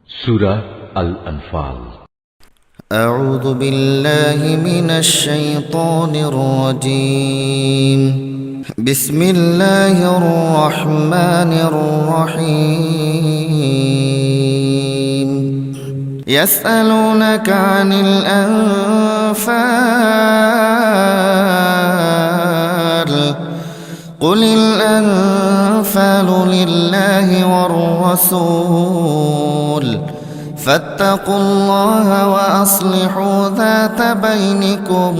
সূরা আল-আনফাল। أعوذ بالله من الشيطان الرجيم. بسم الله الرحمن الرحيم. يسألونك عن الأنفال قل الأنفال لله والرسول فاتقوا الله وأصلحوا ذات بينكم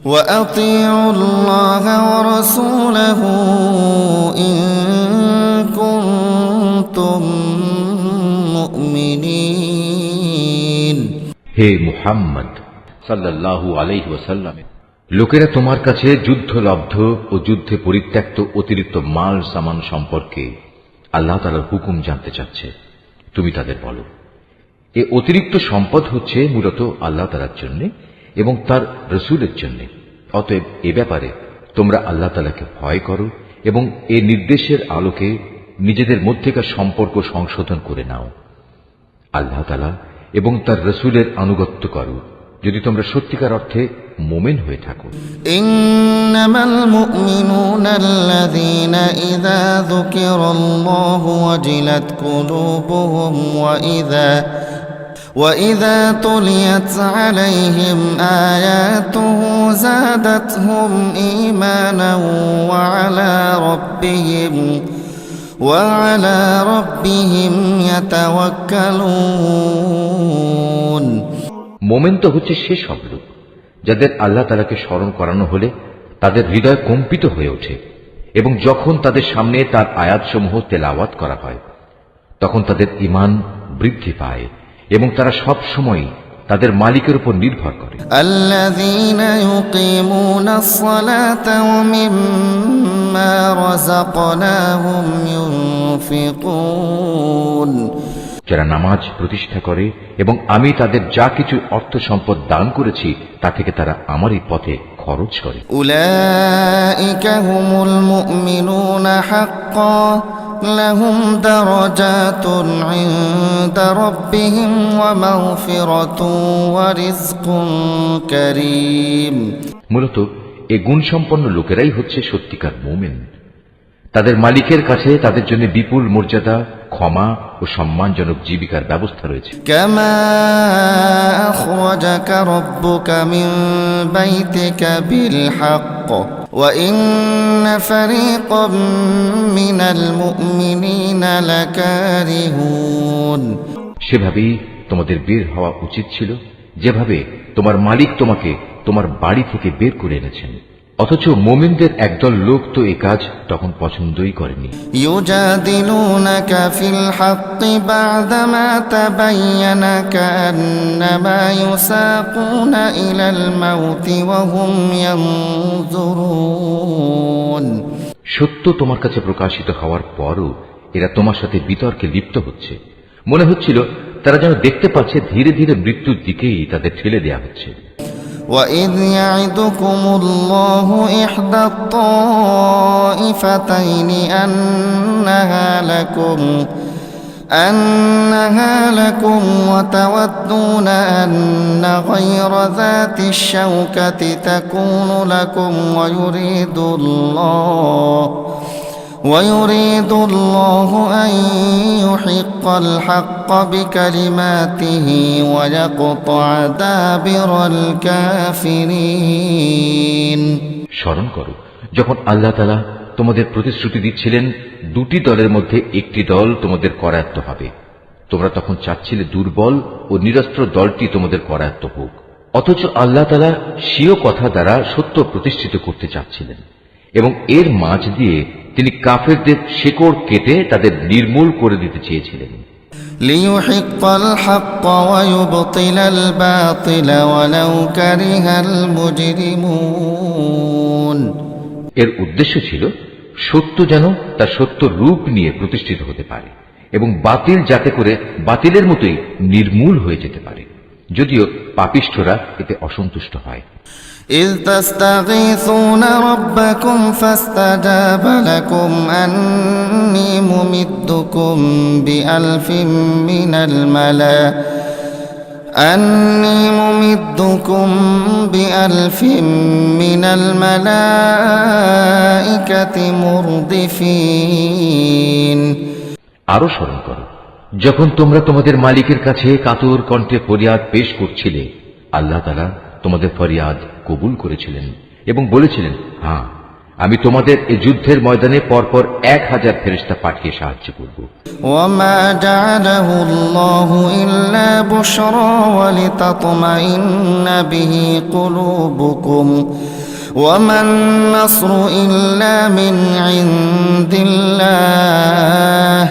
وأطيعوا الله ورسوله إن كنتم مؤمنين. হে মুহাম্মদ সাল্লাল্লাহু আলাইহি ওয়াসাল্লাম, লোকেরা তোমার কাছে যুদ্ধলব্ধ ও যুদ্ধে পরিত্যক্ত অতিরিক্ত মাল সামান সম্পর্কে আল্লাহ তাআলার হুকুম জানতে চাচ্ছে। তুমি তাদের বলো, এ অতিরিক্ত সম্পদ হচ্ছে মূলত আল্লাহ তাআলার জন্য এবং তার রাসূলের জন্য। অতএব এ ব্যাপারে তোমরা আল্লাহ তাআলাকে ভয় করো এবং এ নির্দেশের আলোকে নিজেদের মধ্যেকার সম্পর্ক সংশোধন করে নাও। আল্লাহ তাআলা এবং তার রাসূলের আনুগত্য করো যদি তোমরা সত্যিকার অর্থে মুমিন হয়ে থাকো। ইন্নামাল মুমিনুনা আল্লাযীনা ইযা যুকিরাল্লাহু ওয়াজিলাত কুলুবুহুম وإذا تليت عليهم آياته زادتهم إيمانا وعلى ربهم يتوكلون. মোমেন তো হচ্ছে সে সব লোক যাদের আল্লাহ তাআলাকে স্মরণ করানো হলে তাদের হৃদয় কম্পিত হয়ে ওঠে এবং যখন তাদের সামনে তার আয়াতসমূহ তেলাওয়াত করা হয় তখন তাদের ঈমান বৃদ্ধি পায় এবং তারা সব সময় তাদের মালিকের উপর নির্ভর করে। আল্লাযীনা ইউকিমুনাস সালাতা ওয়া মিম্মা রাযাকনাহুম ইউনফিকুন, যারা নামাজ প্রতিষ্ঠা করে এবং আমি তাদের যা কিছু অর্থ সম্পদ দান করেছি তা থেকে তারা আমারই পথে খরচ করে। উলাইকা হুমুল মুমিনুনা হাক্কান লাহুম দারাজাতুন ইনদা রাব্বিহিম ওয়া মাগফিরাতুন ওয়া রিজকুন কারীম. মূলত এই গুণসম্পন্ন লোকেরাই হচ্ছে সত্যিকার মুমিন। তাদের মালিকের কাছে তাদের জন্য বিপুল মর্যাদা, ক্ষমা ও সম্মানজনক জীবিকার ব্যবস্থা রয়েছে। কামা আখরাজাকা রাব্বুকা মিন বাইতিকা বিল হক ওয়া ইন্না ফারীকাম মিনাল মুমিনিনা লাকারিহুন. সেভাবেই তোমাদের বের হওয়া উচিত ছিল যেভাবে তোমার মালিক তোমাকে তোমার বাড়ি থেকে বের করে এনেছেন। অথচ মুমিনদের একদল লোক তো এই কাজ তখন পছন্দই করেনি। ইউজাদিলুনাকা ফিল হাক্কি বা'দামা তাবায়্যানা কান্নামা ইউসাকুনা ইলাল মাউতি ওয়া হুম ইয়ানজুরুন. সত্য তোমার কাছে প্রকাশিত হওয়ার পরও এরা তোমার সাথে বিতর্কে লিপ্ত হচ্ছে। মনে হচ্ছিল তারা যেন দেখতে পাচ্ছে ধীরে ধীরে মৃত্যুর দিকেই তাদের ঠেলে দেয়া হচ্ছে। وَإِذْ يَعِدُكُمُ اللَّهُ إِحْدَى الطَّائِفَتَيْنِ أَنَّهَا لَكُمْ وَتَوَدُّونَ أَنَّ غَيْرَ ذَاتِ الشَّوْكَةِ تَكُونُ لَكُمْ ويريد الله أن يحق الحق بكلماته ويقطع دابر الكافرين. স্মরণ করো যখন আল্লাহ তাআলা তোমাদের প্রতিশ্রুতি দিচ্ছিলেন দুটি দলের মধ্যে একটি দল তোমাদের করায়ত্ত হবে। তোমরা তখন চাচ্ছিলে দুর্বল ও নিরস্ত্র দলটি তোমাদের করায়ত্ত হোক। অথচ আল্লাহ তাআলা স্বীয় কথা দ্বারা সত্য প্রতিষ্ঠিত করতে চাচ্ছিলেন এবং এর মাঝ দিয়ে তিনি কাফেরদের শেকড় কেটে তাদের নির্মূল করে দিতে চেয়েছিলেন। লিইউহিক্কাল হাক্ক ওয়া ইউবতিলাল বাতিলা ওয়ালাউ কারিহাল মুজরিমুন. এর উদ্দেশ্য ছিল সত্য যেন তার সত্য রূপ নিয়ে প্রতিষ্ঠিত হতে পারে এবং বাতিল যাতে করে বাতিলের মতোই নির্মূল হয়ে যেতে পারে, যদিও পাপিষ্ঠরা এতে অসন্তুষ্ট হয়। إذ تستغيثون ربكم فاستجاب لكم أني ممدكم بألف من الملائكة مردفين আরো স্মরণ করো যখন তোমরা তোমাদের মালিকের কাছে কাতর কণ্ঠে ফরিয়াদ পেশ করছিলে, আল্লাহ তাআলা তোমাদের ফরিয়াদ কবুল করেছিলেন এবং বলেছিলেন, হ্যাঁ, আমি তোমাদের এই যুদ্ধের ময়দানে পরপর 1000 ফেরেশতা পাঠিয়ে সাহায্য করব। وما جعله الله إلا بشرى ولتطمئن به قلوبكم وما النصر إلا من عند الله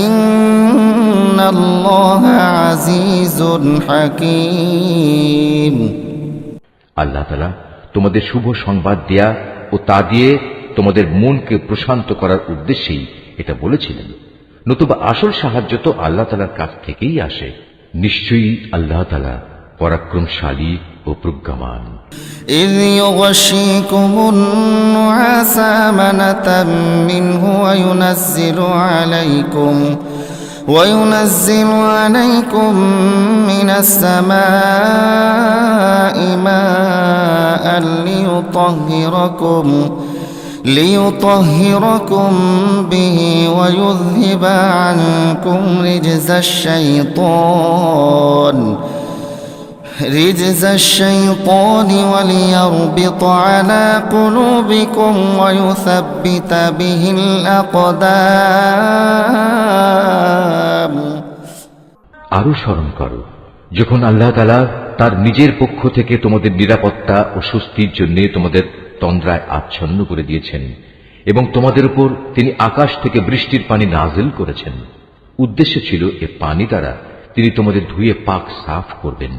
إن الله عزيز حكيم আল্লাহ তাআলা তোমাদের শুভ সংবাদ দেয়া ও তা দিয়ে তোমাদের মনকে প্রশান্ত করার উদ্দেশ্যেই এটা বলেছিলেন, নতুবা আসল সাহায্য তো আল্লাহ তাআলার কাছ থেকেই আসে। নিশ্চয়ই আল্লাহ তাআলা পরাক্রমশালী ও প্রজ্ঞামান। إذ يغشيكم النعاس أمنة منه وينزل عليكم من السماء ماء ليطهركم به ويذهب عنكم رجز الشيطان وليربط على قلوبكم ويثبت به الأقدام আরো স্মরণ করো যখন আল্লাহ তাআলা তার নিজের পক্ষ থেকে তোমাদের নিরাপত্তা ও স্বস্তির জন্য তোমাদের তন্দ্রায় আচ্ছন্ন করে দিয়েছেন এবং তোমাদের উপর তিনি আকাশ থেকে বৃষ্টির পানি নাজিল করেছেন। উদ্দেশ্য ছিল এ পানি দ্বারা তিনি তোমাদের ধুয়ে পাক সাফ করবেন,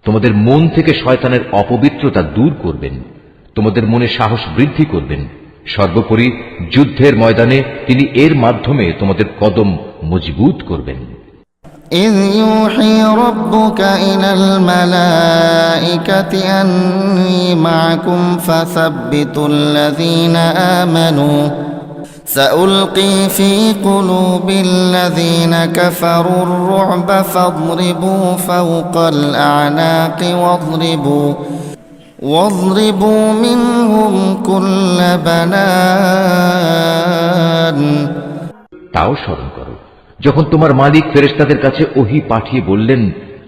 তোমাদের মন থেকে শয়তানের অপবিত্রতা দূর করবেন, তোমাদের মনে সাহস বৃদ্ধি করবেন। সর্বোপরি যুদ্ধের ময়দানে তিনি এর মাধ্যমে তোমাদের কদম মজবুত করবেন। إذ يوحي ربك إلى الملائكة أني معكم فثبتوا الذين آمنوا سألقي في قلوب الذين كفروا الرعب فاضربوا فوق الأعناق واضربوا منهم كل بنان তাও স্মরণ করো যখন তোমার মালিক ফেরেশতাদের কাছে ওহী পাঠিয়ে বললেন,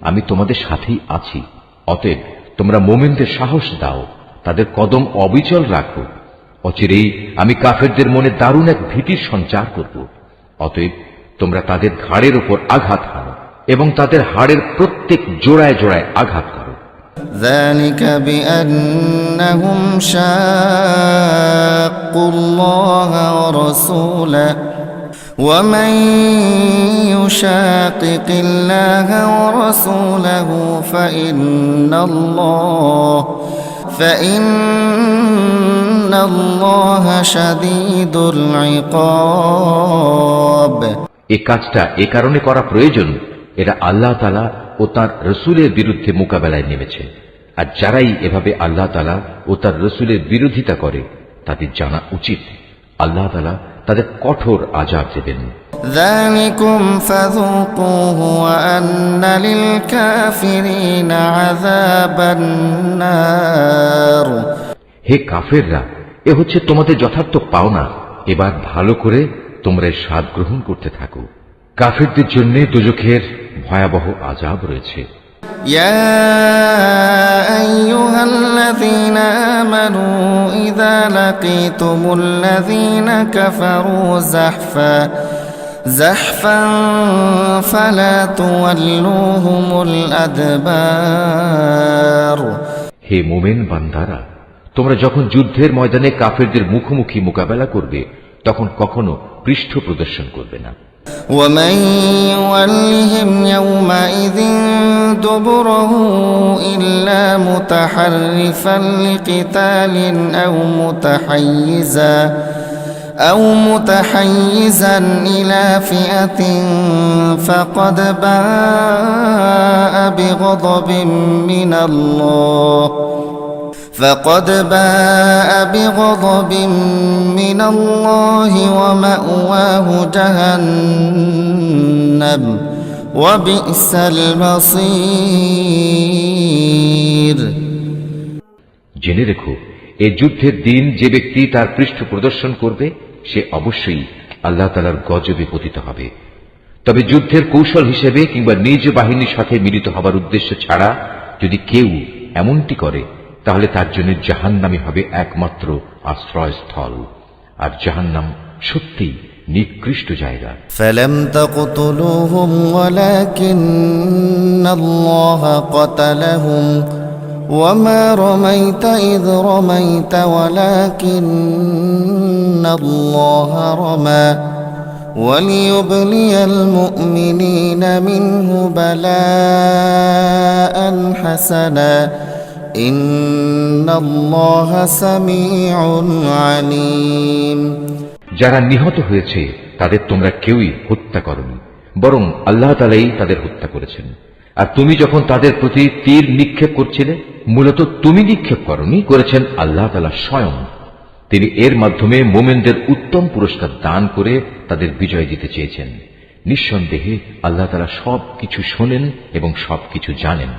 আমি তোমাদের সাথেই আছি, অতএব তোমরা মুমিনদের সাহস দাও, তাদের কদম অবিচল রাখো। অচিরেই আমি কাফেরদের মনে দারুণ এক ভীতির সঞ্চার করব। অতএব তোমরা তাদের ঘাড়ের উপর আঘাত হানো এবং তাদের হাড়ের প্রত্যেক জোড়ায় জোড়ায় আঘাত করো। ذلك بأنهم شاقوا الله ورسوله ومن يشاقق الله ورسوله فإن الله شديد العقاب এই কাজটা এ কারণে করা প্রয়োজন, এরা আল্লাহ তাআলা ও তার রসুলের বিরুদ্ধে মোকাবেলায় নেমেছে, আর যারাই এভাবে আল্লাহ তাআলা ও তার রসুলের বিরোধিতা করে তাদের জানা উচিত আল্লাহ তাআলা তাদের কঠোর আযাব দেবেন। ذلكم فذوقوه وأن للكافرين عذاب النار হে কাফেররা, এ হচ্ছে তোমাদের যথার্থ পাওনা, এবার ভালো করে তোমরা এর স্বাদ গ্রহণ করতে থাকো। কাফেরদের জন্য দোজখের ভয়াবহ আযাব রয়েছে। يا أيها الذين آمنوا إذا لقيتم الذين كفروا زحفا فلا تولوهم الأدبار হে মুমিন বান্দারা, তোমরা যখন যুদ্ধের ময়দানে কাফেরদের মুখোমুখি মোকাবেলা করবে তখন কখনো পৃষ্ঠ প্রদর্শন করবে না। ومن يولهم يومئذ دبره إلا متحرفا لقتال أو متحيزا إلى فئة فقد باء بغضب من الله فقد باء بغضب من الله ومأواه جهنم وبئس المصير জেনে রেখো, এই যুদ্ধের দিন যে ব্যক্তি তার পৃষ্ঠ প্রদর্শন করবে সে অবশ্যই আল্লাহ তাআলার গজবে পতিত হবে। তবে যুদ্ধের কৌশল হিসেবে কিংবা নিজ বাহিনীর সাথে মিলিত হবার উদ্দেশ্য ছাড়া যদি কেউ এমনটি করে তাহলে তার জন্য জাহান্নামই হবে একমাত্র আশ্রয়স্থল, আর জাহান্নাম সত্যিই নিকৃষ্ট জায়গা। فلم تقتلوهم ولكن الله قتلهم وما رميت إذ رميت ولكن الله رمى وليبلي المؤمنين منه بلاء حسنا إن الله سميع عليم যারা নিহত হয়েছে তাদের তোমরা কেউই হত্যা করনি, বরং আল্লাহ তাআলাই তাদের হত্যা করেছেন। আর তুমি যখন তাদের প্রতি তীর নিক্ষেপ করছিলে, মূলত তুমি নিক্ষেপ করনি, করেছেন আল্লাহ তাআলা স্বয়ং। তিনি এর মাধ্যমে মুমিনদের উত্তম পুরস্কার দান করে তাদের বিজয় দিতে চেয়েছেন। নিঃসন্দেহে আল্লাহ তাআলা সবকিছু শোনেন এবং সবকিছু জানেন।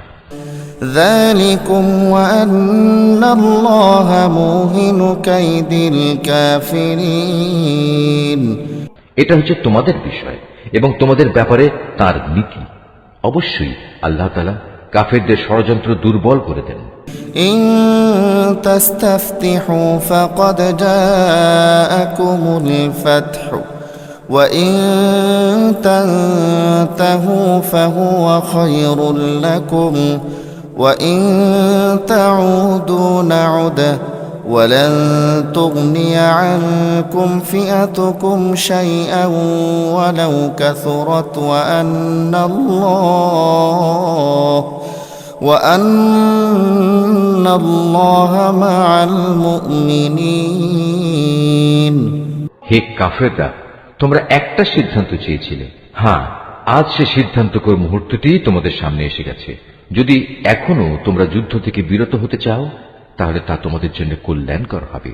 ذلكم وأن الله موهن كيد الكافرين এটা হচ্ছে তোমাদের বিষয় এবং তোমাদের ব্যাপারে তার নীতি। অবশ্যই আল্লাহ তাআলা কাফেরদের ষড়যন্ত্র দুর্বল করে দেন। إن تستفتحوا فقد جاءكم الفتح وإن تنتهوا فهو خير لكم وإن تعودوا نعد ولن تغني عنكم فئتكم شيئا ولو كثرت وأن الله مع المؤمنين হে কাফেররা, তোমরা একটা সিদ্ধান্ত চেয়েছিলে। হ্যাঁ, আজ সে সিদ্ধান্তকর মুহূর্তটি তোমাদের সামনে এসে গেছে। যদি এখনো তোমরা যুদ্ধ থেকে বিরত হতে চাও তাহলে তা তোমাদের জন্য কল্যাণকর হবে।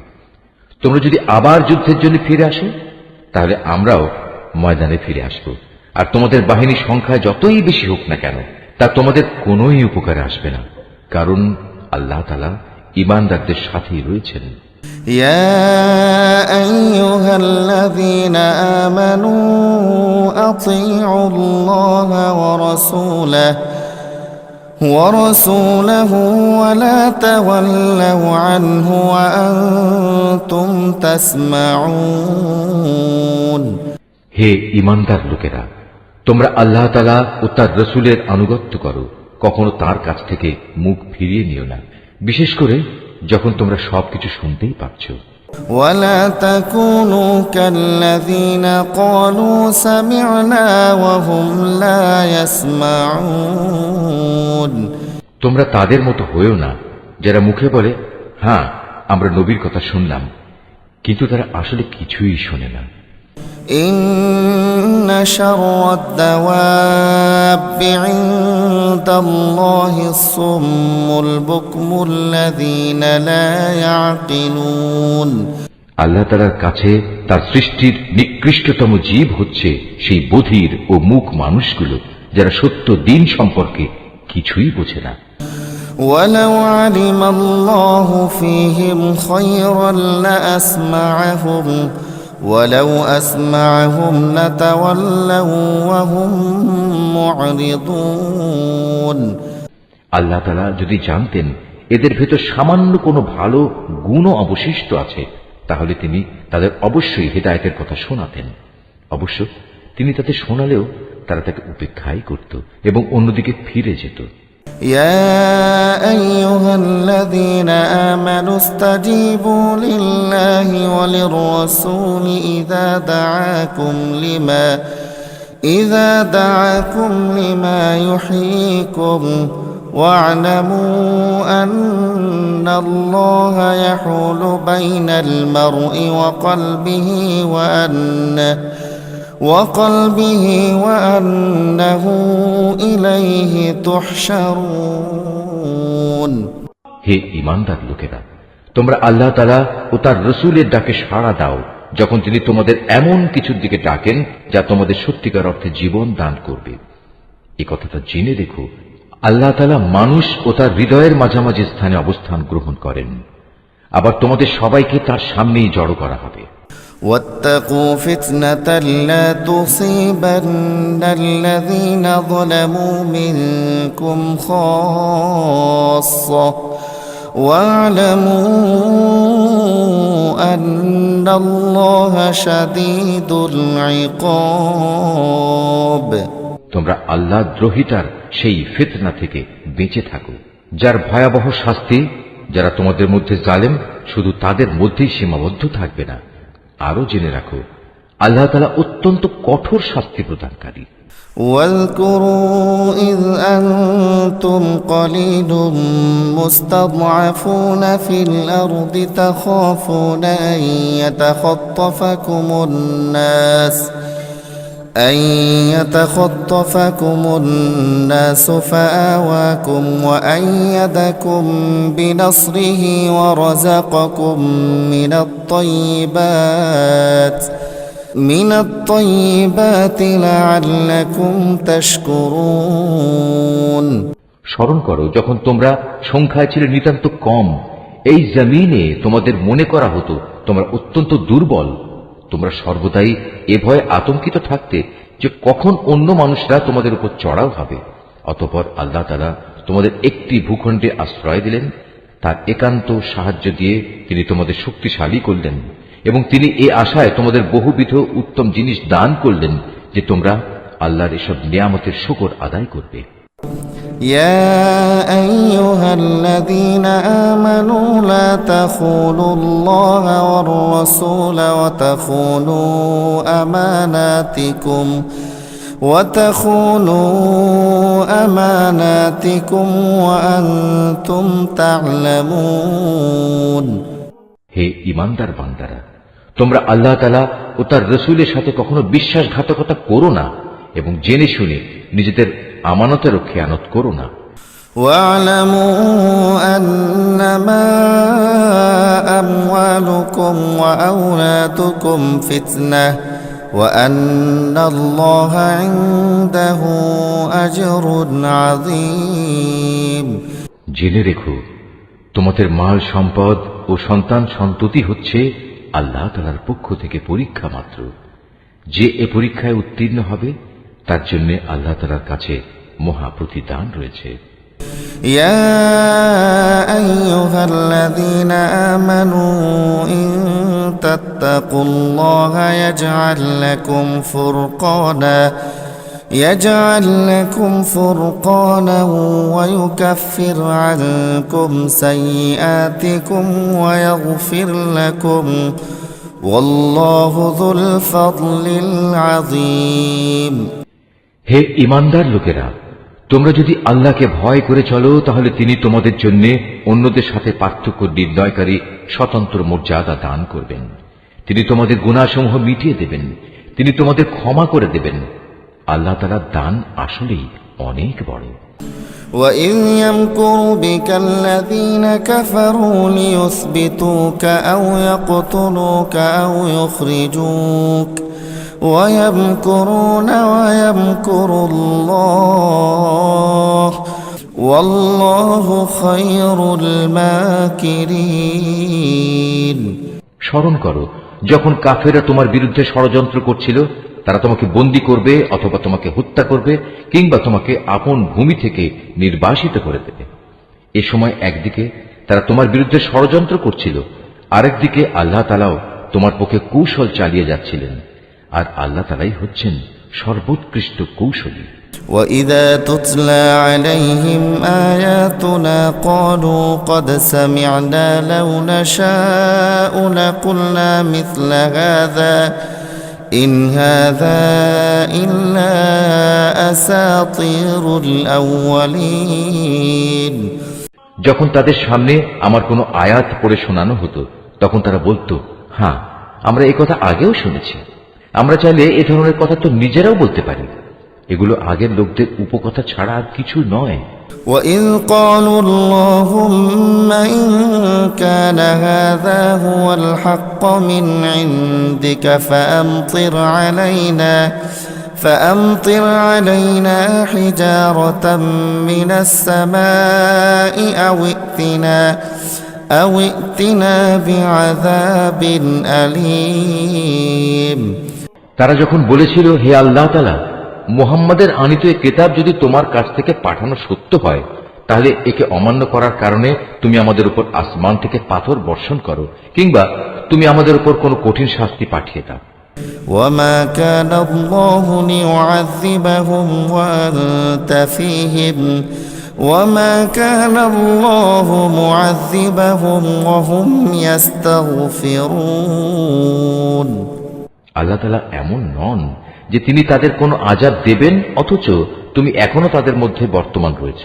তোমরা যদি আবার যুদ্ধের জন্য ফিরে আসো তাহলে আমরাও ময়দানে ফিরে আসব। আর তোমাদের বাহিনী সংখ্যা যতই বেশি হোক না কেন তা তোমাদের কোনোই উপকারে আসবে না, কারণ আল্লাহ তাআলা ঈমানদারদের সাথেই রয়েছেন। يا أيها الذين آمنوا أطيعوا الله ورسوله ولا تولوا عنه وأنتم تسمعون হে ঈমানদার লোকেরা, তোমরা আল্লাহ তাআলা ও তার রাসূলের আনুগত্য করো, কখনো তার কাছ থেকে মুখ ফিরিয়ে নিও না, বিশেষ করে যখন তোমরা সবকিছু শুনতেই পাচ্ছ। ولا تكونوا كالذين قالوا سمعنا وهم لا يسمعون তোমরা তাদের মতো হয়েও না যারা মুখে বলে হ্যাঁ আমরা নবীর কথা শুনলাম, কিন্তু তারা আসলে কিছুই শোনে না। إن شر الدواب عند الله الصم البكم الذين لا يعقلون আল্লাহ তাআলার কাছে তার সৃষ্টির নিকৃষ্টতম জীব হচ্ছে সেই বধির ও মূক মানুষগুলো যারা সত্য দিন সম্পর্কে কিছুই বোঝে না। ولو علم الله فيهم خيرا لأسمعهم ولو أسمعهم لتولوا وهم معرضون আল্লাহ তাআলা যদি জানতেন এদের ভেতর সামান্য কোনো ভালো গুণও অবশিষ্ট আছে তাহলে তিনি তাদের অবশ্যই হিদায়াতের কথা শোনাতেন। অবশ্য তিনি তাদের শোনালেও তারা তাকে উপেক্ষাই করত এবং অন্যদিকে ফিরে যেত। يا أيها الذين آمنوا استجيبوا لله وللرسول إذا دعاكم لما يحييكم واعلموا أن الله يحول بين المرء وقلبه وأنه إليه تحشرون হে ঈমানদার লোকেরা, তোমরা আল্লাহ তাআলা ও তার রাসূলের ডাকে সাড়া দাও যখন তিনি তোমাদের এমন কিছুর দিকে ডাকেন যা তোমাদের সত্যিকার অর্থে জীবন দান করবে। এই কথাটা জেনে দেখো, আল্লাহ তাআলা মানুষ ও তার হৃদয়ের মাঝামাঝি স্থানে অবস্থান গ্রহণ করেন। আবার তোমাদের সবাইকে তার সামনেই জড়ো করা হবে। واتقوا فتنة لا تصيبن الذين ظلموا منكم خاصة واعلموا أن الله شديد العقاب। তোমরা আল্লাহ দ্রোহিতার সেই ফিতনা থেকে বেঁচে থাকো, যার ভয়াবহ শাস্তি যারা তোমাদের মধ্যে জালেম শুধু তাদের মধ্যেই সীমাবদ্ধ থাকবে না। আরো জেনে রাখো, আল্লাহ তাআলা অত্যন্ত কঠোর শাস্তি প্রদানকারী। واذكروا إذ أنتم قليل مستضعفون في الأرض تخافون أن يتخطفكم الناس فآواكم وأيدكم بنصره ورزقكم من الطيبات لعلكم تشكرون। স্মরণ করো যখন তোমরা সংখ্যায় ছিলে নিতান্ত কম, এই জমিনে তোমাদের মনে করা হতো তোমরা অত্যন্ত দুর্বল। তোমরা সর্বদাই এ ভয়ে আতঙ্কিত থাকতে যে কখন অন্য মানুষরা তোমাদের উপর চড়াও হবে। অতঃপর আল্লাহ তাআলা তোমাদের একটি ভূখণ্ডে আশ্রয় দিলেন, তার একান্ত সাহায্য দিয়ে তিনি তোমাদের শক্তিশালী করলেন এবং তিনি এ আশায় তোমাদের বহুবিধ উত্তম জিনিস দান করলেন যে তোমরা আল্লাহর এসব নিয়ামতের শুকর আদায় করবে। يا أيها الذين آمنوا لا تخونوا الله والرسول وتخونوا أماناتكم وأنتم تعلمون। হে ঈমানদার বান্দারা, তোমরা আল্লাহ তাআলা ও তার রাসূলের সাথে কখনো বিশ্বাসঘাতকতা করো না এবং জেনে শুনে নিজেদের আমানতেরও খেয়ানত করো না। واعلموا أنما أموالكم وأولادكم فتنة وأن الله عنده أجر عظيم। জেনে রেখো, তোমাদের মাল সম্পদ ও সন্তান সন্ততি হচ্ছে আল্লাহ তাআলার পক্ষ থেকে পরীক্ষা মাত্র। যে এ পরীক্ষায় উত্তীর্ণ হবে তার জন্য আল্লাহ তাআলার কাছে মহা প্রতিদান রয়েছে। يا أيها الذين آمنوا إن تتقوا الله يجعل لكم فرقانا ويكفر عنكم سيئاتكم ويغفر لكم والله ذو الفضل العظيم। হে ঈমানদার লোকেরা, তোমরা যদি আল্লাহকে ভয় করে চলো তাহলে তিনি তোমাদের জন্য অন্যদের সাথে পার্থক্য নির্ণয়কারী স্বতন্ত্র মর্যাদা দান করবেন। তিনি তোমাদের গুনাহসমূহ মিটিয়ে দেবেন, তিনি তোমাদের ক্ষমা করে দেবেন। আল্লাহ তাআলার দান আসলেই অনেক বড়। وَإِذْ يَمْكُرُ بِكَ الَّذِينَ كَفَرُوا لِيُثْبِتُوكَ أَوْ يَقْتُلُوكَ أَوْ يُخْرِجُوكَ وَيَمْكُرُونَ وَيَمْكُرُ اللَّهُ وَاللَّهُ خَيْرُ الْمَاكِرِينَ। স্মরণ করো যখন কাফেররা তোমার বিরুদ্ধে ষড়যন্ত্র করছিল, তারা তোমাকে বন্দী করবে অথবা তোমাকে হত্যা করবে কিংবা তোমাকে আপন ভূমি থেকে নির্বাসিত করে দেবে। এ সময় একদিকে তারা তোমার বিরুদ্ধে ষড়যন্ত্র করছিল, আরেকদিকে আল্লাহ তাআলাও তোমার পক্ষে কৌশল চালিয়ে যাচ্ছিলেন, আর আল্লাহ তাআলাই হচ্ছেন সর্বোৎকৃষ্ট কৌশলী। وَإِذَا تُتْلَى عَلَيْهِمْ آيَاتُنَا قَالُوا قَدْ سَمِعْنَا لَوْ نَشَاءُ لَقُلْنَا مِثْلَ هَذَا إِنْ هَذَا إِلَّا أَسَاطِيرُ الْأَوَّلِينَ। যখন তাদের সামনে আমার কোনো আয়াত পড়ে শোনানো হতো তখন তারা বলতো, হ্যাঁ, আমরা এই কথা আগেও শুনেছি, আমরা চাইলে এ ধরনের কথা তো নিজেরাও বলতে পারি। এগুলো আগের লোকদের উপকথা ছাড়া আর কিছু নয়। وَإِذْ قَالُوا اللَّهُمَّ إِن كَانَ هَذَا هُوَ الْحَقَّ مِنْ عِندِكَ فَأَمْطِرْ عَلَيْنَا حِجَارَةً مِنَ السَّمَاءِ أَوْ ائْتِنَا بِعَذَابٍ أَلِيمٍ। তারা যখন বলেছিল, হে আল্লাহ তাআলা, মুহাম্মাদের আনিত এই কিতাব যদি তোমার কাছ থেকে পাঠানো সত্য হয়, তাহলে একে অমান্য করার কারণে তুমি আমাদের উপর আসমান থেকে পাথর বর্ষণ করো, কিংবা তুমি আমাদের উপর কোনো কঠিন শাস্তি পাঠিয়ে দাও। وَمَا كَانَ اللَّهُ لِيُعَذِّبَهُمْ وَأَنْتَ فِيهِمْ وَمَا كَانَ اللَّهُ مُعَذِّبَهُمْ وَهُمْ يَسْتَغْفِرُونَ। আল্লাহ তাআলা এমন নন যে তিনি তাদের কোনো আযাব দেবেন অথচ তুমি এখনো তাদের মধ্যে বর্তমান রয়েছ।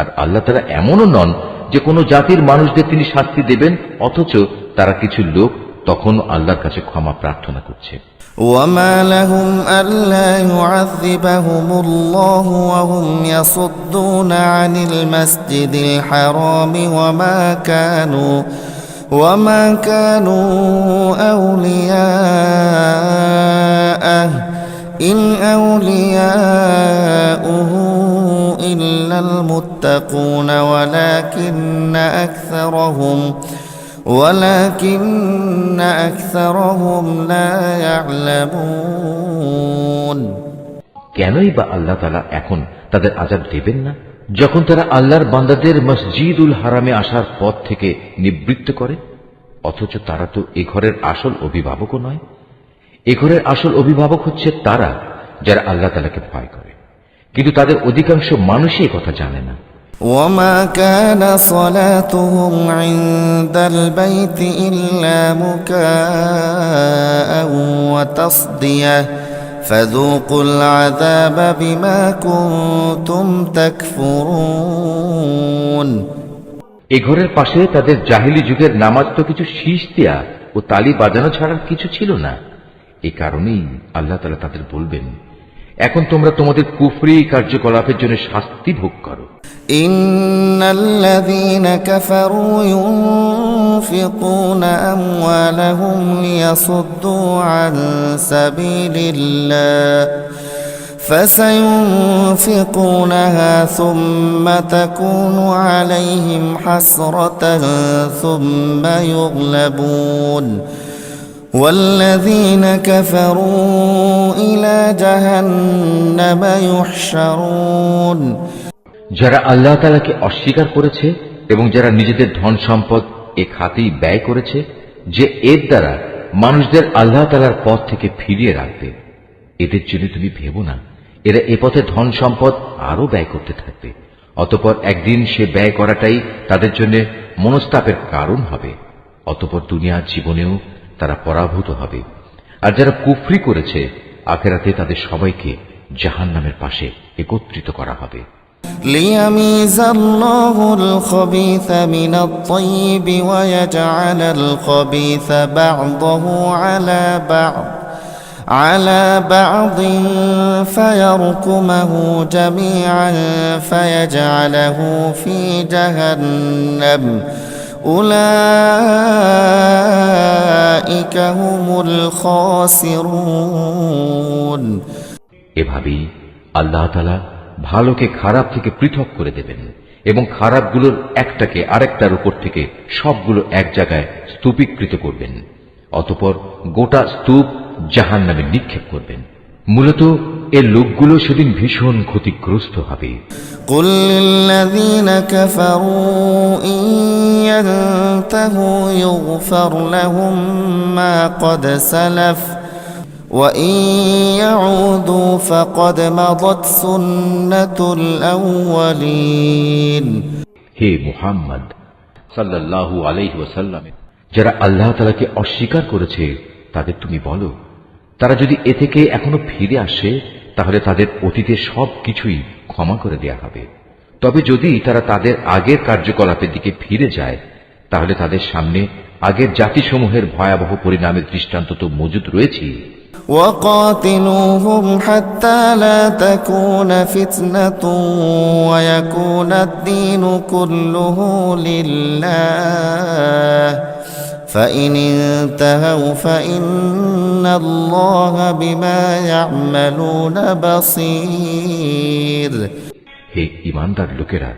আর আল্লাহ তাআলা এমনও নন যে কোনো জাতির মানুষদের তিনি শাস্তি দেবেন অথচ তারা কিছু লোক তখন আল্লাহর কাছে ক্ষমা প্রার্থনা করছে। وَمَا لَهُمْ أَلَّا يُعَذِّبَهُمُ اللَّهُ وَهُمْ يَصُدُّونَ عَنِ الْمَسْجِدِ الْحَرَامِ وَمَا كَانُوا أَوْلِيَاءَهُ إِنْ أَوْلِيَاؤُهُ إِلَّا الْمُتَّقُونَ ولكن أكثرهم لا يعلمون। কেনই বা আল্লাহ তাআলা এখন তাদের আযাব দেবেন না, যখন তারা আল্লাহর বান্দাদের মসজিদুল হারামে আসার পথ থেকে নিবৃত্ত করে? অথচ তারা তো এ ঘরের আসল অভিভাবকও নয়। এ ঘরের আসল অভিভাবক হচ্ছে তারা যারা আল্লাহ তাআলাকে ভয় করে, কিন্তু তাদের অধিকাংশ মানুষই এ কথা জানে না। وَمَا كَانَ صَلَاتُهُمْ عِندَ الْبَيْتِ إِلَّا مُكَاءً وَتَصْدِيَةً فَذُوقُوا الْعَذَابَ بِمَا كُنتُمْ تَكْفُرُونَ। এ ঘরের পাশে তাদের জাহিলি যুগের নামাজ তো কিছু শীষ দেয়া ও তালি বাজানো ছাড়া কিছু ছিল না। এ কারণেই আল্লাহ তাআলা তাদের বলবেন, এখন তোমরা তোমাদের কুফরি কার্যকলাপের জন্য শাস্তি ভোগ করো। ইন্নাল্লাযীনা কাফারু ইউনফিকুনা আমওয়ালাহুম লিয়াসুদ্দু আন সাবিলিল্লাহ فسينفقونها ثم تكون عليهم حسرة ثم يغلبون والذين كفروا إلى جهنم يحشرون। যারা আল্লাহ তাআলাকে অস্বীকার করেছে এবং যারা নিজেদের ধন সম্পদ এ খাতেই ব্যয় করেছে, যে এর দ্বারা মানুষদের আল্লাহ তাআলার পথ থেকে ফিরিয়ে রাখবে, এদের জন্য তুমি ভেবো না এরা এ পথে ধন সম্পদ আরো ব্যয় করতে থাকবে, অতঃপর একদিন সে ব্যয় করাটাই তাদের জন্য মনস্তাপের কারণ হবে, অতঃপর দুনিয়ার জীবনেও তারা পরাভূত হবে। আর যারা কুফরি করেছে, আখিরাতে তাদের সবাইকে জাহান্নামের পাশে একত্রিত করা হবে। ليميز الله الخبيث من الطيب ويجعل الخبيث بعضه على بعض فيركمه جميعا فيجعله في جهنم أولئك هم الخاسرون। এভাবেই আল্লাহ তাআলা ভালোকে খারাপ থেকে পৃথক করে দেবেন এবং খারাপগুলোর একটাকে আরেকটার উপর থেকে সবগুলো এক জায়গায় স্তূপীকৃত করবেন, অতঃপর গোটা স্তূপ জাহান্নামে নিক্ষেপ করবেন। মূলত এর লোকগুলো সেদিন ভীষণ ক্ষতিগ্রস্ত হবে। قل للذين كفروا إن ينتهوا يغفر لهم ما قد سلف وإن يعودوا فقد مضت سنة الأولين। হে মুহাম্মদ সাল্লাল্লাহু আলাইহি ওয়াসাল্লাম, যারা আল্লাহ তাআলাকে অস্বীকার করেছে তাদের তুমি বলো, তারা যদি এ থেকে এখনো ফিরে আসে তাহলে তাদের অতীতের সব কিছুই ক্ষমা করে দেয়া হবে। তবে যদি তারা তাদের আগের কার্যকলাপের দিকে ফিরে যায় তাহলে তাদের সামনে আগের জাতিসমূহের ভয়াবহ পরিণামের দৃষ্টান্ত তো মজুদ রয়েছে। وقاتلوهم حتى لا تكون فتنة ويكون الدين كله لله فإن انتهوا فإن الله بما يعملون بصير হে ঈমানদার লোকেরা,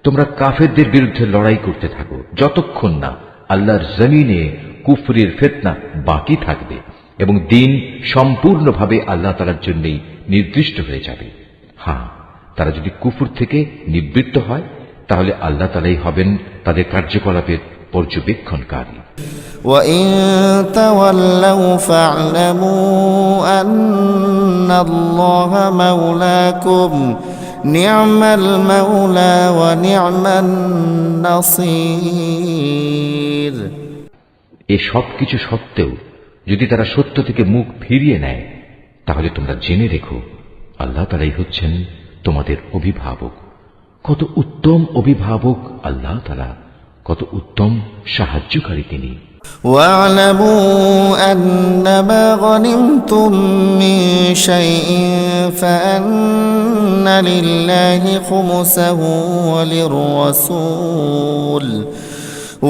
তোমরা কাফেরদের বিরুদ্ধে লড়াই করতে থাকো যতক্ষণ না আল্লাহর জমিনে কুফরির ফিতনা বাকি থাকবে এবং দ্বীন সম্পূর্ণভাবে আল্লাহ তাআলার জন্যই নির্দিষ্ট হয়ে যাবে। হ্যাঁ, তারা যদি কুফর থেকে নিবৃত্ত হয় তাহলে আল্লাহ তাআলাই হবেন তাদের কার্যকলাপের পর্যবেক্ষণকারী। وَإِن تَوَلَّوْا فَاعْلَمُوا أَنَّ اللَّهَ مَوْلَاكُمْ نِعْمَ الْمَوْلَى وَنِعْمَ النَّصِيرُ। এ সব কিছু সত্ত্বেও যদি তারা সত্য থেকে মুখ ফিরিয়ে নেয় তাহলে তোমরা জেনে রেখো আল্লাহ তাআলাই হচ্ছেন তোমাদের অভিভাবক। কত উত্তম অভিভাবক আল্লাহ তাআলা, কত উত্তম সাহায্যকারী তিনি। واعلموا أنما غنمتم من شيء فأن لله خمسه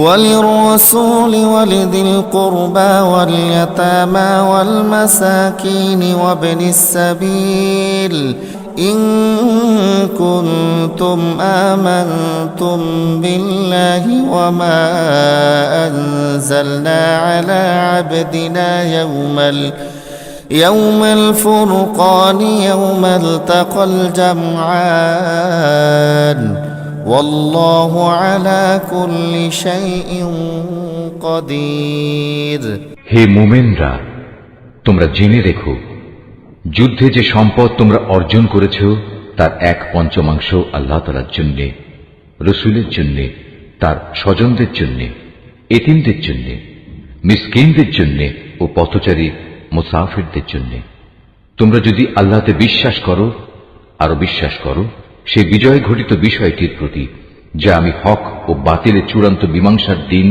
وللرسول ولذي القربى واليتامى والمساكين وابن السبيل إن كنتم آمنتم بالله وما أنزلنا على عبدنا يوم الفرقان يوم التقى الجمعان والله على كل شيء قدير। হে মুমিনরা, তোমরা জেনে রেখো যুদ্ধে যে সম্পদ তোমরা অর্জন করেছ তার 1/5 আল্লাহ তাআলার জন্য, রসুলের জন্য, তার স্বজনদের জন্য, এতিমদের জন্য, মিসকিনদের জন্য ও পথচারী মুসাফিরদের জন্য। তোমরা যদি আল্লাহতে বিশ্বাস করো, আরো বিশ্বাস করো সেই বিজয় ঘটিত বিষয়টির প্রতি যা আমি হক ও বাতিলের চূড়ান্ত মীমাংসার দিন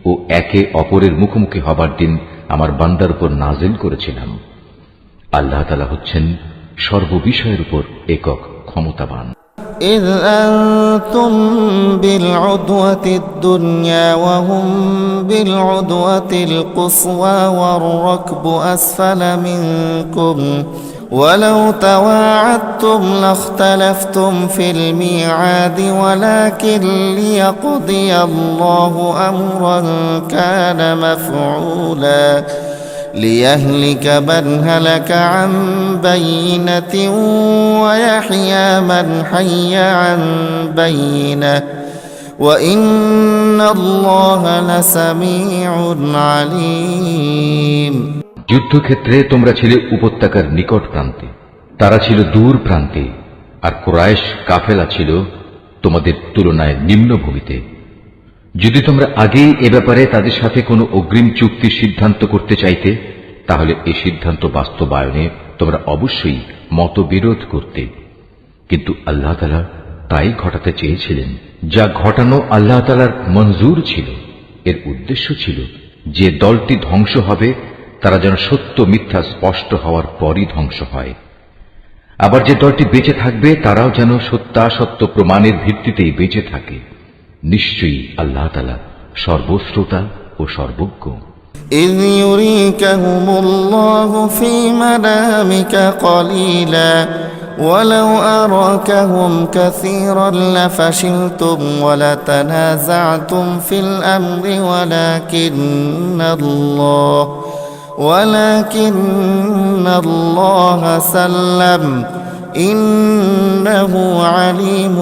ও একে অপরের মুখোমুখি হবার দিন আমার বান্দার উপর নাজিল করেছিলাম। আল্লাহ তাআলা হচ্ছেন সর্ববিষয়ের উপর একক ক্ষমতাবান। إذ أنتم بالعدوة الدنيا وهم بالعدوة القصوى والركب أسفل منكم ولو تواعدتم لاختلفتم في الميعاد ولكن ليقضي الله أمرا كان مفعولا ليهلك من هلك عن بينة ويحيى من حي عن بينة وإن الله لسميع عليم। যুদ্ধক্ষেত্রে তোমরা ছিলে উপত্যকার নিকট প্রান্তে, তারা ছিল দূর প্রান্তে, আর কুরাইশ কাফেলা ছিল তোমাদের তুলনায় নিম্নভূমিতে। যদি তোমরা আগেই এ ব্যাপারে তাদের সাথে কোনো অগ্রিম চুক্তির সিদ্ধান্ত করতে চাইতে তাহলে এই সিদ্ধান্ত বাস্তবায়নে তোমরা অবশ্যই মতবিরোধ করতে, কিন্তু আল্লাহ তাআলা তাই ঘটাতে চেয়েছিলেন যা ঘটানো আল্লাহ তাআলার মঞ্জুর ছিল। এর উদ্দেশ্য ছিল যে দলটি ধ্বংস হবে তারা যেন সত্য মিথ্যা স্পষ্ট হওয়ার পরই ধ্বংস হয়, আবার যে দলটি বেঁচে থাকবে তারাও যেন সত্যাসত্য প্রমাণের ভিত্তিতেই বেঁচে থাকে। নিশ্চয়ই আল্লাহ তাআলা সর্বশ্রোতা ও সর্বজ্ঞ। إذ يريكهم الله في منامك قليلا ولو أراكهم كثيرا لفشلتم ولتنازعتم في الأمر ولكن الله سلم إنه عليم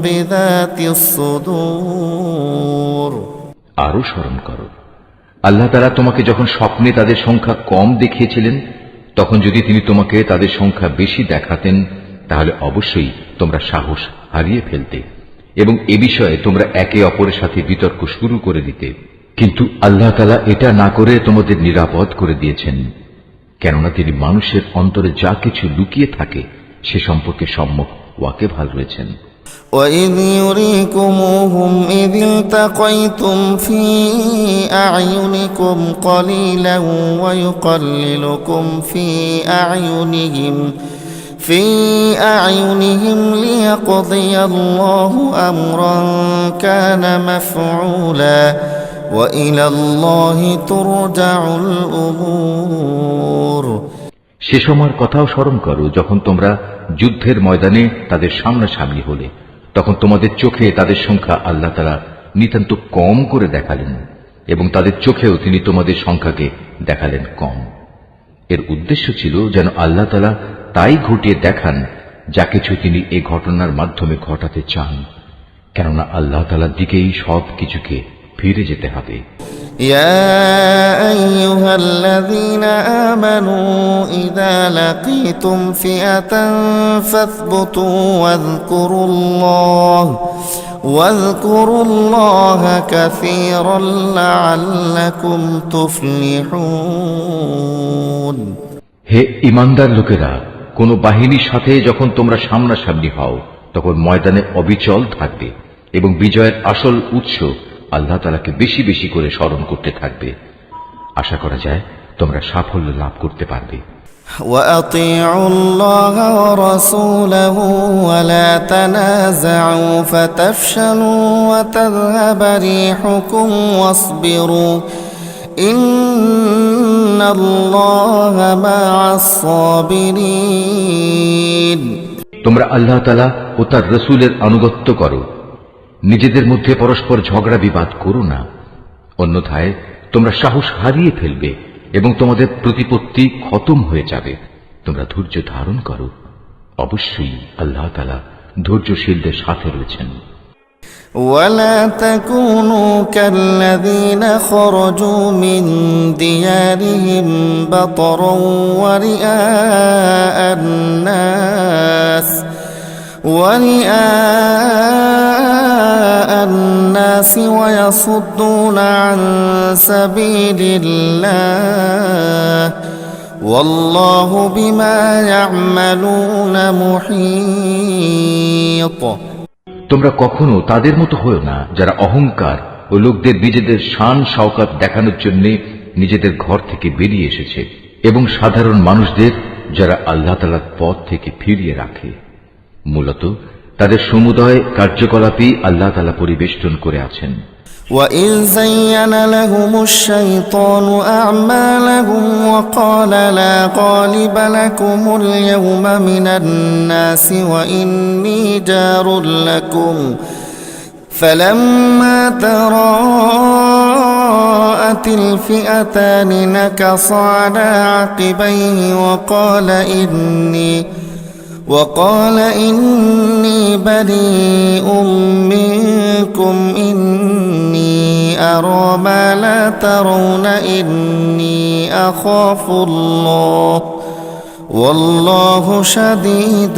بذات الصدور। আরো স্মরণ করো, আল্লাহ তাআলা তোমাকে যখন স্বপ্নে তাদের সংখ্যা কম দেখিয়েছিলেন তখন যদি তিনি তোমাকে তাদের সংখ্যা বেশি দেখাতেন তাহলে অবশ্যই তোমরা সাহস হারিয়ে ফেলতে এবং এ বিষয়ে তোমরা একে অপরের সাথে বিতর্ক শুরু করে দিতে, কিন্তু আল্লাহ তাআলা এটা না করে তোমাদের নিরাপদ করে দিয়েছেন, কেননা তিনি মানুষের অন্তরে যা কিছু লুকিয়ে থাকে সে সম্পর্কে সম্যক ওয়াকিবহাল রয়েছেন। وإذ يريكموهم إذ التقيتم في أعينكم قليلا ويقللكم في أعينهم ليقضي الله أمرا كان مفعولا وإلى الله ترجع الأمور। সে সময়ের কথাও স্মরণ করো যখন তোমরা যুদ্ধের ময়দানে তাদের সামনাসামনি হলে, তখন তোমাদের চোখে তাদের সংখ্যা আল্লাহ তাআলা নিতান্ত কম করে দেখালেন এবং তাদের চোখেও তিনি তোমাদের সংখ্যাকে দেখালেন কম। এর উদ্দেশ্য ছিল যেন আল্লাহ তাআলা তাই ঘটিয়ে দেখান যা কিছু তিনি এই ঘটনার মাধ্যমে ঘটাতে চান, কেননা আল্লাহ তাআলার দিকেই সব কিছুকে ফিরে যেতে হবে। يا أيها الذين آمنوا إذا لقيتم فئة فاثبتوا واذكروا الله كثيرا لعلكم تفلحون। হে ঈমানদার লোকেরা, কোন বাহিনীর সাথে যখন তোমরা সামনাসামনি হও তখন ময়দানে অবিচল থাকবে এবং বিজয়ের আসল উৎস আল্লাহ তাআলাকে বেশি বেশি করে স্মরণ করতে থাকবে। আশা করা যায় তোমরা সাফল্য লাভ করতে পারবে। وأطيعوا الله ورسوله ولا تنازعوا فتفشلوا وتذهب ريحكم واصبروا إن الله مع الصابرين। তোমরা আল্লাহ তাআলা ও তার রাসূলের আনুগত্য করো, নিজেদের মধ্যে পরস্পর ঝগড়া বিবাদ করো না, অন্যথায় তোমরা সাহস হারিয়ে ফেলবে এবং তোমাদের প্রতিপত্তি খতম হয়ে যাবে। তোমরা ধৈর্য ধারণ করো, অবশ্যই আল্লাহ তাআলা ধৈর্যশীলদের সাথে রয়েছেন। ولا تكونوا كالذين خرجوا من ديارهم بطرا ورئاء الناس ويصدون عن سبيل الله والله بما يعملون محيط। তোমরা কখনো তাদের মতো হও না যারা অহংকার ও লোকদের নিজেদের শান শওকত দেখানোর জন্য নিজেদের ঘর থেকে বেরিয়ে এসেছে এবং সাধারণ মানুষদের যারা আল্লাহ তাআলার পথ থেকে ফিরিয়ে রাখে। মূলত তাদের সমুদয় কার্যকলাপই আল্লাহ তাআলা পরিবেষ্টন করে আছেন। وَإِذْ زَيَّنَ لَهُمُ الشَّيْطَانُ أَعْمَالَهُمْ وَقَالَ لَا غَالِبَ لَكُمُ الْيَوْمَ مِنَ النَّاسِ وَإِنِّي جَارٌ لَكُمْ فَلَمَّا تَرَاءَتِ الْفِئَتَانِ نَكَصَ عَلَى عَقِبَيْهِ وقال إني بريء منكم إني أرى ما لا ترون إني أخاف الله والله شديد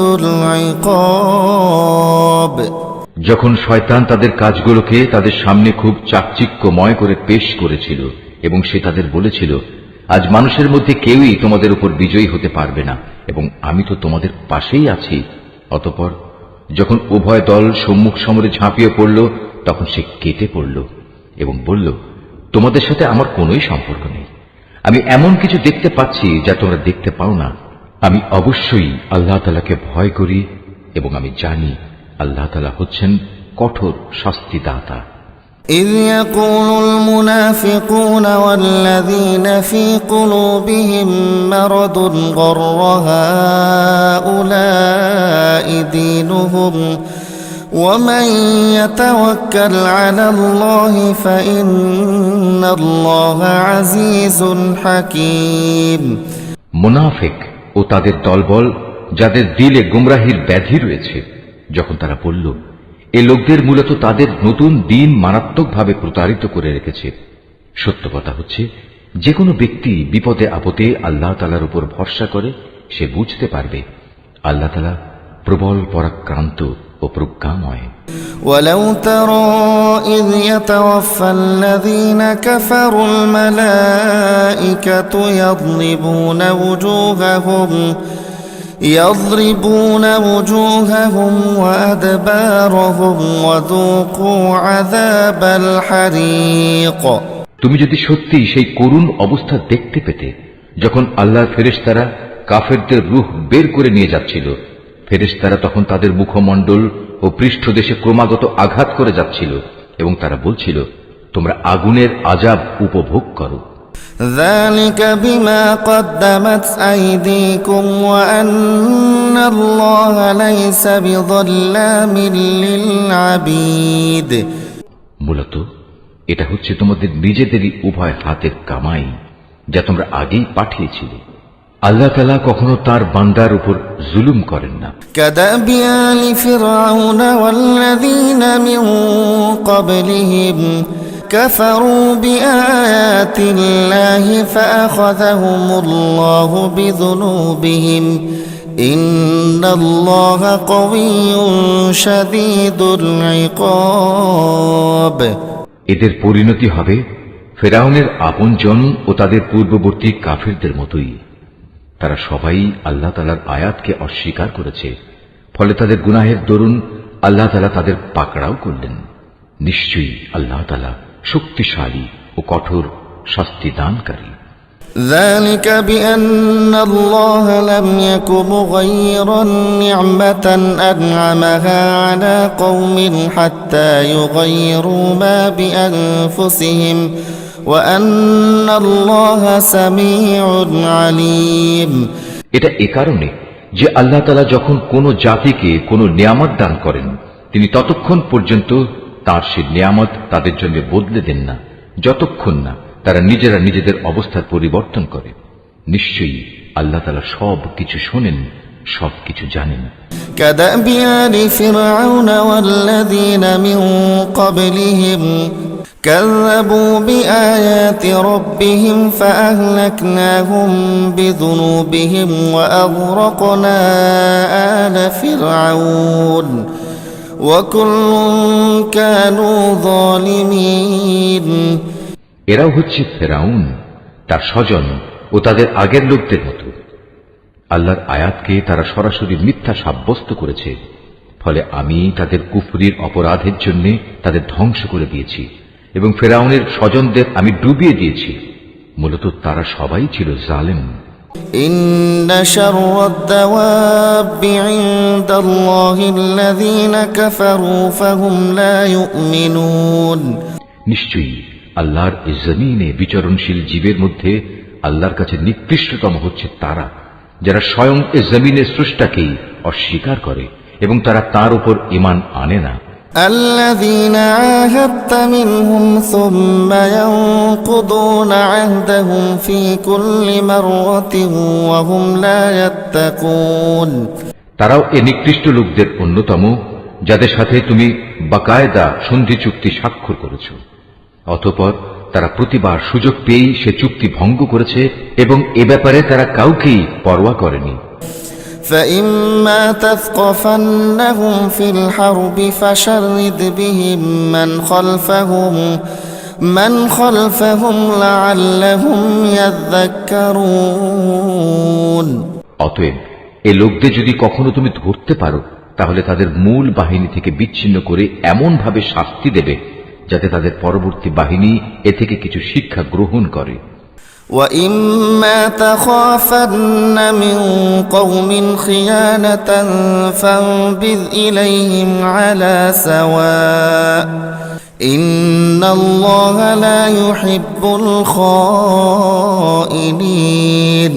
العقاب। যখন শয়তান তাদের কাজগুলোকে তাদের সামনে খুব চাকচিক্যময় করে পেশ করেছিল এবং সে তাদের বলেছিল, আজ মানুষের মধ্যে কেউই তোমাদের উপর বিজয়ী হতে পারবে না এবং আমি তো তোমাদের পাশেই আছি। অতঃপর যখন উভয় দল সম্মুখ সমরে ঝাঁপিয়ে পড়ল তখন সে কেটে পড়ল এবং বলল, তোমাদের সাথে আমার কোনোই সম্পর্ক নেই, আমি এমন কিছু দেখতে পাচ্ছি যা তোমরা দেখতে পাও না। আমি অবশ্যই আল্লাহ তাআলাকে ভয় করি এবং আমি জানি আল্লাহ তাআলা হচ্ছেন কঠোর শাস্তিদাতা। إذ يقول المنافقون والذين في قلوبهم مرض غر هؤلاء دينهم ومن يتوكل على الله فإن الله عزيز حكيم। মুনাফিক ও তাদের দলবল যাদের দিলে গুমরাহির ব্যাধি রয়েছে, যখন তারা বলল, এ লোকদের মূলত তাদের নতুন দিন মারাত্মকভাবে প্রতারিত করে রেখেছে। সত্য কথা হচ্ছে, যে কোনো ব্যক্তি বিপদে আপদে আল্লাহ তাআলার উপর ভরসা করে সে বুঝতে পারবে আল্লাহ তাআলা প্রবল পরাক্রান্ত ও প্রজ্ঞাময়। ولو ترى إذ يتوفى الذين كفروا الملائكة يضربون وجوههم وأدبارهم وذوقوا عذاب الحريق তুমি যদি সত্যি সেই করুণ অবস্থা দেখতে পেতে যখন আল্লাহর ফেরেশতারা কাফেরদের রূহ বের করে নিয়ে যাচ্ছিল, ফেরেশতারা তখন তাদের মুখমণ্ডল ও পৃষ্ঠদেশে ক্রমাগত আঘাত করে যাচ্ছিল এবং তারা বলছিল, তোমরা আগুনের আযাব উপভোগ করো। ذلك بما قدمت أيديكم وأن الله ليس بظلام للعبيد মূলত এটা হচ্ছে তোমাদের নিজেদেরই উভয় হাতের কামাই যা তোমরা আগেই পাঠিয়েছিলে। আল্লাহ তাআলা কখনো তার বান্দার উপর জুলুম করেন না। كدأب آل فرعون والذين من قبلهم كفروا بآيات الله فأخذهم الله بذنوبهم إن الله قوي شديد العقاب এদের পরিণতি হবে ফেরাউনের আপনজন ও তাদের পূর্ববর্তী কাফিরদের মতোই। তারা সবাই আল্লাহ তাআলার আয়াতকে অস্বীকার করেছে, ফলে তাদের গুনাহের দরুন আল্লাহ তাআলা তাদের পাকড়াও করলেন। নিশ্চয়ই আল্লাহ তাআলা শক্তিশালী ও কঠোর শাস্তি দানকারী। ذلك بأن الله لم يك مغيرا نعمة أنعمها على قوم حتى يغيروا ما بأنفسهم وأن الله سميع عليم এটা এ কারণে যে আল্লাহ তাআলা যখন কোন জাতিকে কোন নিয়ামত দান করেন, তিনি ততক্ষণ পর্যন্ত তার সেই নিয়ামত তাদের জন্য বদলে দেন না যতক্ষণ না তারা নিজেরা নিজেদের অবস্থার পরিবর্তন করে। নিশ্চয়ই আল্লাহ তাআলা সব কিছু শোনেন, সব কিছু জানেন। كدأب آل فرعون والذين من قبلهم كذبوا بآيات ربهم فأهلكناهم بذنوبهم وأغرقنا آل فرعون وكل كانوا ظالمين এরাও হচ্ছে ফেরাউন, তার স্বজন ও তাদের আগের লোকদের মতো। আল্লাহর আয়াতকে তারা সরাসরি মিথ্যা সাব্যস্ত করেছে, ফলে আমি তাদের কুফরির অপরাধের জন্য তাদের ধ্বংস করে দিয়েছি এবং ফেরাউনের স্বজনদের আমি ডুবিয়ে দিয়েছি। মূলত তারা সবাই ছিল জালেম। إن شر الدواب عند الله الذين كفروا فهم لا يؤمنون নিশ্চয়ই আল্লাহর এই জমিনে বিচরণশীল জীবের মধ্যে আল্লাহর কাছে নিকৃষ্টতম হচ্ছে তারা যারা স্বয়ং এই জমিনের স্রষ্টাকেই অস্বীকার করে এবং তারা তার উপর ঈমান আনে না। الذين عاهدت منهم ثم ينقضون عهدهم في كل مرة وهم لا يتقون তারাও এই নিকৃষ্ট লোকদের অন্যতম যাদের সাথে তুমি বাকায়দা সন্ধি চুক্তি স্বাক্ষর করেছ, অতঃপর তারা প্রতিবার সুযোগ পেয়েই সে চুক্তি ভঙ্গ করেছে এবং এ ব্যাপারে তারা কাউকেই পরোয়া করেনি। فإما تثقفنهم في الحرب فشرد بهم من خلفهم لعلهم يذكرون অতএব এ লোকদের যদি কখনো তুমি ধরতে পারো তাহলে তাদের মূল বাহিনী থেকে বিচ্ছিন্ন করে এমন ভাবে শাস্তি দেবে যাতে তাদের পরবর্তী বাহিনী এ থেকে কিছু শিক্ষা গ্রহণ করে। وَإِمَّا تَخَافَنَّ مِنْ قَوْمٍ خِيَانَةً فَانبِذْ إِلَيْهِمْ عَلَى سَوَاءٍ إِنَّ اللَّهَ لَا يُحِبُّ الْخَائِنِينَ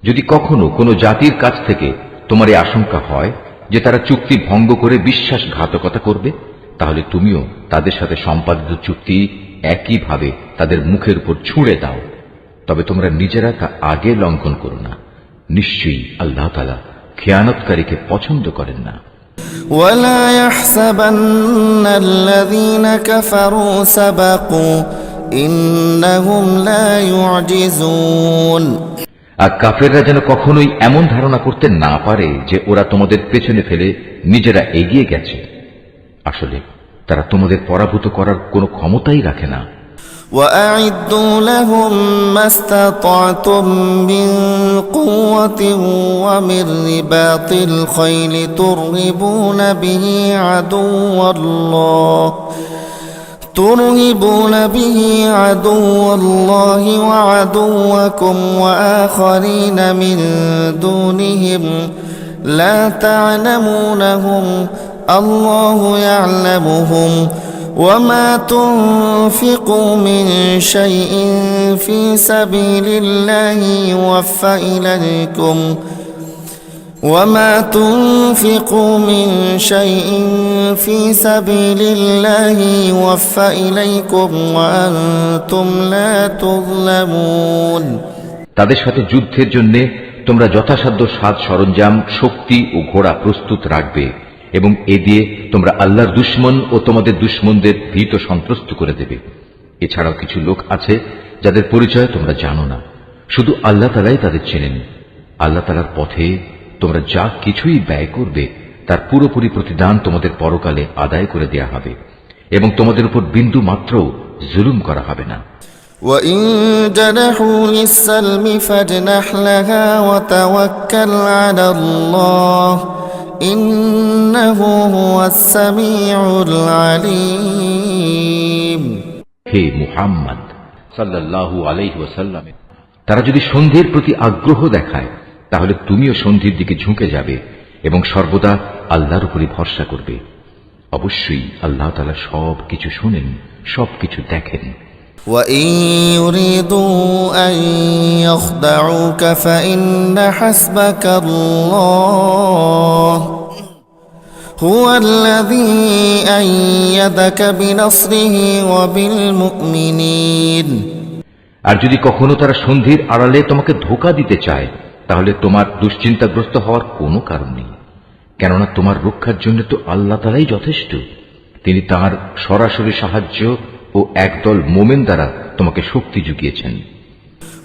যদি কখনো কোনো জাতির কাছ থেকে তোমার এই আশঙ্কা হয় যে তারা চুক্তি ভঙ্গ করে বিশ্বাসঘাতকতা করবে, তাহলে তুমিও তাদের সাথে সম্পাদিত চুক্তি একইভাবে তাদের মুখের উপর ছুঁড়ে দাও, তবে তোমরা নিজেরা তা আগে লঙ্ঘন করো না। নিশ্চয়ই আল্লাহ তাআলা খেয়ানতকারীকে পছন্দ করেন না। وَلَا يَحْسَبَنَّ الَّذِينَ كَفَرُوا سَبَقُوا إِنَّهُمْ لَا يُعْجِزُونَ আর কাফেররা যেন কখনোই এমন ধারণা করতে না পারে যে ওরা তোমাদের পেছনে ফেলে নিজেরা এগিয়ে গেছে। আসলে তারা তোমাদের পরাভূত করার কোনো ক্ষমতাই রাখে না। وأعدوا لهم ما استطعتم من قوة ومن رباط الخيل ترهبون به عدو الله وعدوكم وآخرين من دونهم لا تعلمونهم الله يعلمهم وما تنفقوا من شيء في سبيل الله يوفى إليكم وما تنفقوا من شيء في سبيل الله يوفى إليكم وأنتم لا تظلمون তাদের সাথে যুদ্ধের জন্য তোমরা যথাসাধ্য সাজ সরঞ্জাম, শক্তি ও ঘোড়া প্রস্তুত রাখবে এবং এ দিয়ে তোমরা আল্লাহর দুশমন ও তোমাদের দুশমনদের ভীত সন্ত্রস্ত করে দেবে। এছাড়াও কিছু লোক আছে যাদের পরিচয় তোমরা জানো না, শুধু আল্লাহ তাআলাই তাদের চেনেন। আল্লাহ তাআলার পথে তোমরা যা কিছুই ব্যয় করবে তার পুরোপুরি প্রতিদান তোমাদের পরকালে আদায় করে দেয়া হবে এবং তোমাদের উপর বিন্দু মাত্র জুলুম করা হবে না। وَإِن جَنَحُوا لِلسَّلْمِ فَاجْنَحْ لَهَا وَتَوَكَّلْ عَلَى اللَّهِ إِنَّهُ هُوَ السَّمِيعُ الْعَلِيمُ হে মুহাম্মদ সাল্লাল্লাহু আলাইহি ওয়াসাল্লাম, তারা যদি সন্ধির প্রতি আগ্রহ দেখায় তাহলে তুমিও সন্ধির দিকে ঝুঁকে যাবে এবং সর্বদা আল্লাহর উপরই ভরসা করবে। অবশ্যই আল্লাহ তাআলা সব কিছু শুনেন, সব কিছু দেখেন। وَإِن يُرِيدُوا أَن يَخْدَعُوكَ فَإِنَّ حَسْبَكَ اللَّهُ هُوَ الَّذِي أَيَّدَكَ بِنَصْرِهِ وَبِالْمُؤْمِنِينَ আর যদি কখনো তারা সন্ধির আড়ালে তোমাকে ধোঁকা দিতে চায় তাহলে তোমার দুশ্চিন্তাগ্রস্ত হওয়ার কোনো কারণ নেই, কেননা তোমার রক্ষার জন্য তো আল্লাহ তাআলাই যথেষ্ট। তিনি তাঁর সরাসরি সাহায্য ও একদল মোমেন দ্বারা তোমাকে শক্তি জুগিয়েছেন।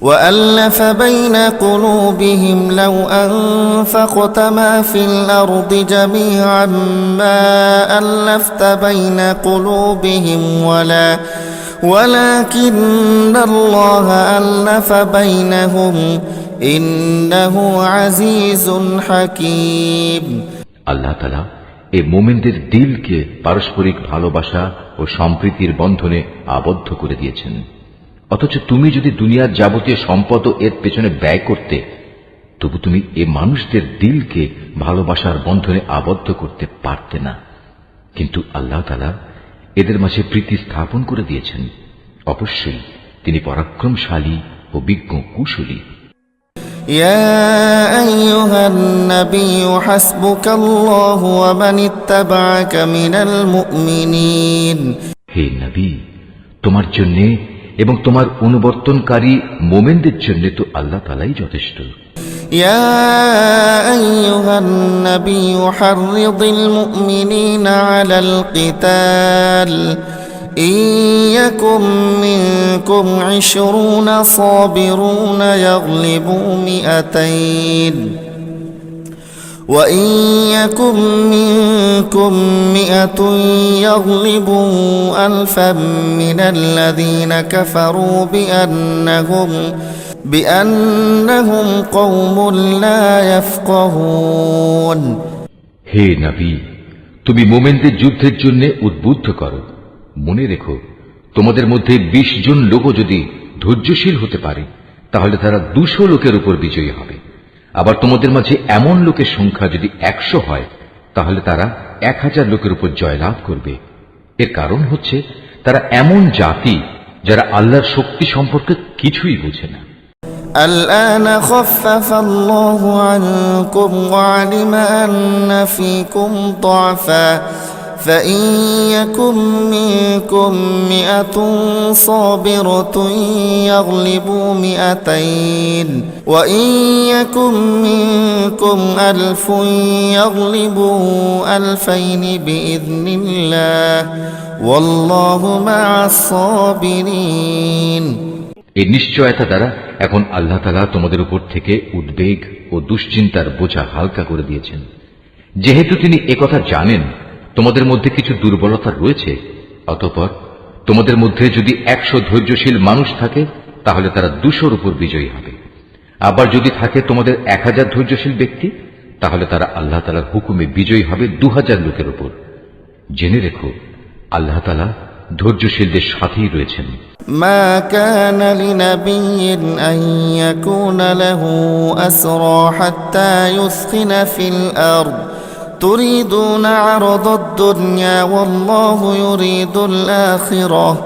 وَأَلَّفَ بَيْنَ قُلُوبِهِمْ لَوْ أَنفَقْتَ مَا فِي الْأَرْضِ جَمِيعًا مَا أَلَّفْتَ بَيْنَ قُلُوبِهِمْ ولكن الله ألف بينهم إنه عزيز حكيم আল্লাহ তাআলা এই মুমিনদের দিলকে পারস্পরিক ভালোবাসা ও সম্প্রীতির বন্ধনে আবদ্ধ করে দিয়েছেন। অথচ তুমি যদি দুনিয়ার যাবতীয় সম্পদ এর পেছনে ব্যয় করতে, তবু তুমি এই মানুষদের দিলকে ভালোবাসার বন্ধনে আবদ্ধ করতে পারতে না। কিন্তু আল্লাহ তাআলা এদের মাঝে প্রীতি স্থাপন করে দিয়েছেন। অবশ্যই তিনি পরাক্রমশালী ও বিজ্ঞ কুশলী। يا أيها النبي حسبك الله ومن اتبعك من المؤمنين হে নবী, তোমার জন্য এবং তোমার অনুবর্তনকারী মুমিনদের জন্য তো আল্লাহ তাআলাই যথেষ্ট। يا أيها النبي حرض المؤمنين على القتال إن يكن منكم 20 صابرون يغلبوا 200 وإن يكن منكم 100 يغلبوا 1000 من الذين كفروا بأنهم قوم لا يفقهون হে নবী, তুমি মুমিনদের যুদ্ধের জন্য উদ্বুদ্ধ করো। মনে রেখো, তোমাদের মধ্যে 20 জন লোকও যদি ধৈর্যশীল হতে পারে তাহলে তারা 200 লোকের উপর বিজয়ী হবে। আবার তোমাদের মাঝে এমন লোকের সংখ্যা যদি 100 হয় তাহলে তারা 1000 লোকের উপর জয়লাভ করবে। এর কারণ হচ্ছে তারা এমন জাতি যারা আল্লাহর শক্তি সম্পর্কে কিছুই বোঝে না। الآن خفف الله عنكم وعلم أن فيكم ضعفا فإن يكن منكم 100 صابرة يغلبوا 200 وإن يكن منكم 1000 يغلبوا 2000 بإذن الله والله مع الصابرين এই নিশ্চয়তা দ্বারা এখন আল্লাহ তাআলা তোমাদের উপর থেকে উদ্বেগ ও দুশ্চিন্তার বোঝা হালকা করে দিয়েছেন। যেহেতু তিনি একথা জানেন তোমাদের মধ্যে কিছু দুর্বলতা রয়েছে, অতঃপর তোমাদের মধ্যে যদি 100 ধৈর্যশীল মানুষ থাকে তাহলে তারা 200-র উপর বিজয়ী হবে। আবার যদি থাকে তোমাদের 1000 ধৈর্যশীল ব্যক্তি তাহলে তারা আল্লাহ তাআলার হুকুমে বিজয়ী হবে 2000 লোকের উপর। জেনে রেখো আল্লাহ তাআলা ধৈর্যশীলদের সাথেই রয়েছেন। মা কানা লিনাবিয়্যিন আন ইয়াকুনা লাহু আসরা হাত্তা ইউসখিনা ফিল আরদ তুরিদুনা আরদাদ দুনিয়া ওয়াল্লাহু ইউরিদুল আখিরাহ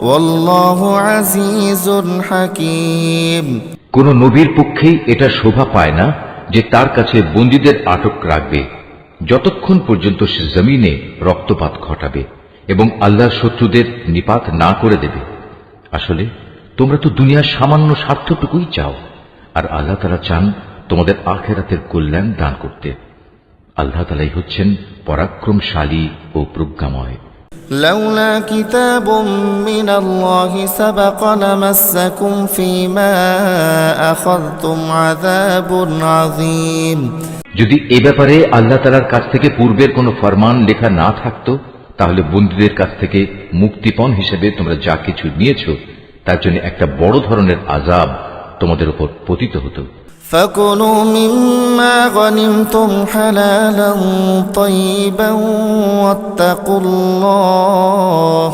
ওয়াল্লাহু আজিজুন হাকীম। কোন নবীর পক্ষেই এটা শোভা পায় না যে তার কাছে বন্দীদের আটক রাখবে যতক্ষণ পর্যন্ত সে জমিনে রক্তপাত ঘটাবে এবং আল্লাহর শত্রুদের নিপাত না করে দেবে। আসলে তোমরা তো দুনিয়ার সামান্য স্বার্থটুকুই চাও, আর আল্লাহ তাআলা চান তোমাদের আখিরাতের কল্যাণ দান করতে। আল্লাহ তাআলাই হচ্ছেন পরাক্রমশালী ও প্রজ্ঞাময়। লাউলা কিতাবুম মিনাল্লাহি সাবাকা লামাসসাকুম ফীমা আখাযতুম আযাবুন আযীম। যদি এ ব্যাপারে আল্লাহ তাআলার কাছ থেকে পূর্বের কোনো ফরমান লেখা না থাকতো তাহলে বন্দীদের কাছ থেকে মুক্তিপণ হিসেবে তোমরা যা কিছু নিয়েছো তার জন্য একটা বড় ধরনের আযাব তোমাদের উপর পতিত হতো। ফাকুলু মিম্মা গনিমতুম হালালান তাইয়িবান ওয়াত্তাকুল্লাহ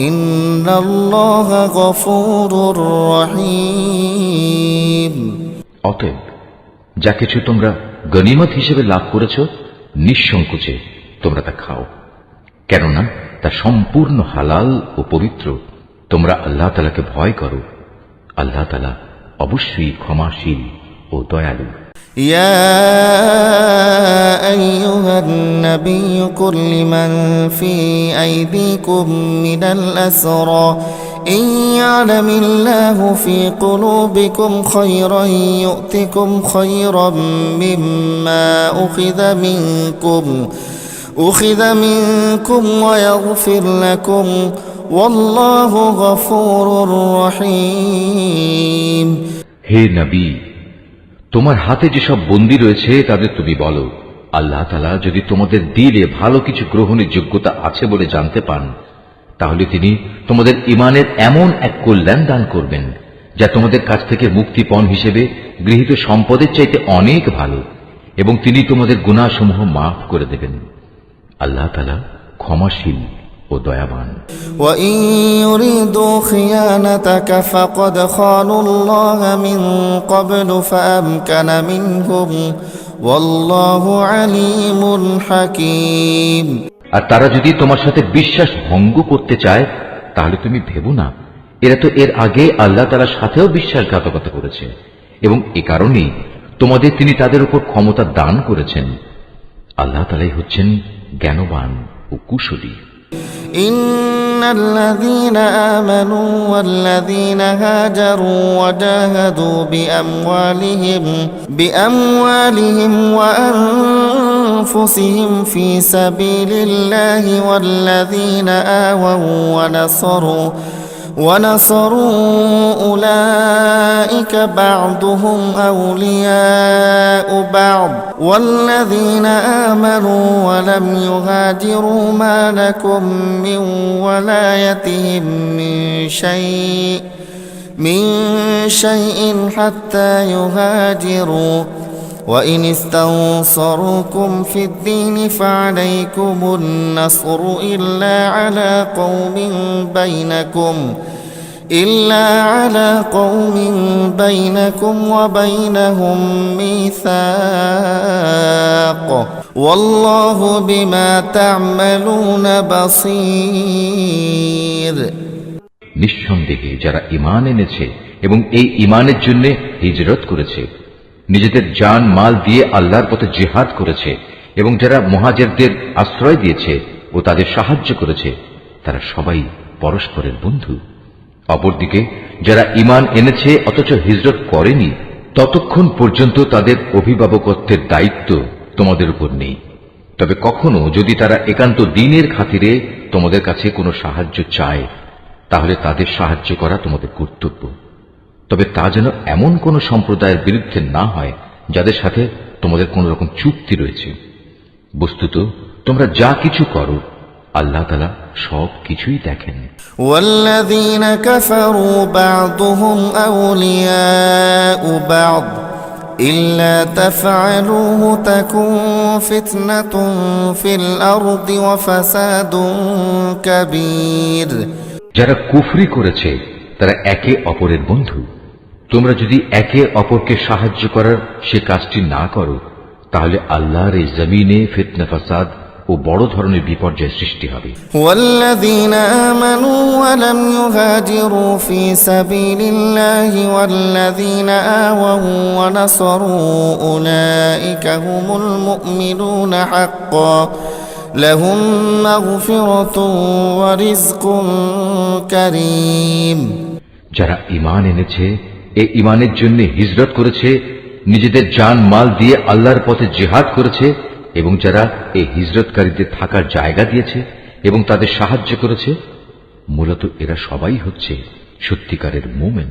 ইন্নাল্লাহা গফুরুর রহিম। অতএব যা কিছু তোমরা গনিমত হিসেবে লাভ করেছ নিঃসংকোচে তোমরা তা খাও, কেননা তা সম্পূর্ণ হালাল ও পবিত্র। তোমরা আল্লাহ তাআলাকে ভয় করো, আল্লাহ তাআলা অবশ্যই ক্ষমাশীল ও দয়ালু। ইয়া আইয়ুহান নাবিয়্যু কুল লিমান ফি আইদিকুম মিনাল আসরা ইন ইয়ালামিল্লাহু ফি কুলুবিকুম খায়রান ইউতিকুম খায়রান মিম্মা উখিযা মিনকুম ওয়া ইয়াগফির লাকুম ওয়াল্লাহু গফুরুর রহিম। হে নবী, তোমার হাতে যেসব বন্দী রয়েছে তাদের তুমি বলো, আল্লাহ তাআলা যদি তোমাদের দিলে ভালো কিছু গ্রহণের যোগ্যতা আছে বলে জানতে পান তাহলে তিনি তোমাদের ঈমানের এমন এক কল্যাণ দান করবেন যা তোমাদের কাছ থেকে মুক্তিপণ হিসেবে গৃহীত সম্পদের চাইতে অনেক ভালো, এবং তিনি তোমাদের গুনাহসমূহ মাফ করে দেবেন। আল্লাহ তাআলা ক্ষমাশীল ও দয়াবান। وَإِن يُرِيدُوا خِيَانَتَكَ فَقَدْ خَانُوا اللَّهَ مِن قَبْلُ فَأَمْكَنَ مِنْهُمْ وَاللَّهُ عَلِيمٌ حَكِيمٌ। আর তারা যদি তোমার সাথে বিশ্বাস ভঙ্গ করতে চায় তাহলে তুমি ভেবো না, এরা তো এর আগে আল্লাহ তাআলার সাথেও বিশ্বাসঘাতকতা করেছে, এবং এ কারণেই তোমাদের তিনি তাদের উপর ক্ষমতা দান করেছেন। আল্লাহ তাআলাই হচ্ছেন জ্ঞানবান ও কুশলী। ইন্নাল্লাযীনা আমানু ওয়াল্লাযীনা হাজারু ওয়াজাহাদু বিআমওয়ালিহিম ওয়া আনফুসিহিম ফী সাবিলিল্লাহি ওয়াল্লাযীনা আওয়াউ ونصروا أولئك بعضهم أولياء بعض والذين آمنوا ولم يهاجروا ما لكم من ولايتهم من شيء حتى يهاجروا وإن استنصروكم في الدين فعليكم النصر إلا على قوم بينكم وبينهم ميثاق والله بما تعملون بصير। নিঃসন্দেহে যারা ঈমান এনেছে এবং এই ঈমানের জন্য হিজরত করেছে, নিজেদের জান মাল দিয়ে আল্লাহর পথে জিহাদ করেছে, এবং যারা মুহাজিরদের আশ্রয় দিয়েছে ও তাদের সাহায্য করেছে, তারা সবাই পরস্পরের বন্ধু। অপরদিকে যারা ঈমান এনেছে অথচ হিজরত করেনি, ততক্ষণ পর্যন্ত তাদের অভিভাবকত্বের দায়িত্ব তোমাদের উপর নেই। তবে কখনো যদি তারা একান্ত দ্বীনের খাতিরে তোমাদের কাছে কোনো সাহায্য চায় তাহলে তাদের সাহায্য করা তোমাদের কর্তব্য। তবে তা যেন এমন কোন সম্প্রদায়ের বিরুদ্ধে না হয় যাদের সাথে তোমাদের কোন রকম চুক্তি রয়েছে। বস্তুত তোমরা যা কিছু করো আল্লাহ তাআলা সব কিছুই দেখেন। والذين كفروا بعضهم أولياء بعض إلا تفعلوه تكن فتنة في الأرض وفساد كبير। যারা কুফরি করেছে তারা একে অপরের বন্ধু। তোমরা যদি একে অপরকে সাহায্য করার সে কাজটি না করো, তাহলে আল্লাহর এই জমিনে ফিতনা ফাসাদ ও বড় ধরনের বিপর্যয় সৃষ্টি হবে। والذين آمنوا ولم يهاجروا في سبيل الله والذين آووا ونصروا أولئك هم المؤمنون حقا لهم مغفرة ورزق كريم। যারা ঈমান এনেছে, এই ঈমানের জন্য হিজরত করেছে, নিজেদের জান মাল দিয়ে আল্লাহর পথে জিহাদ করেছে, এবং যারা এই হিজরতকারীদের থাকার জায়গা দিয়েছে এবং তাদের সাহায্য করেছে, মূলত এরা সবাই হচ্ছে সত্যিকারের মুমিন।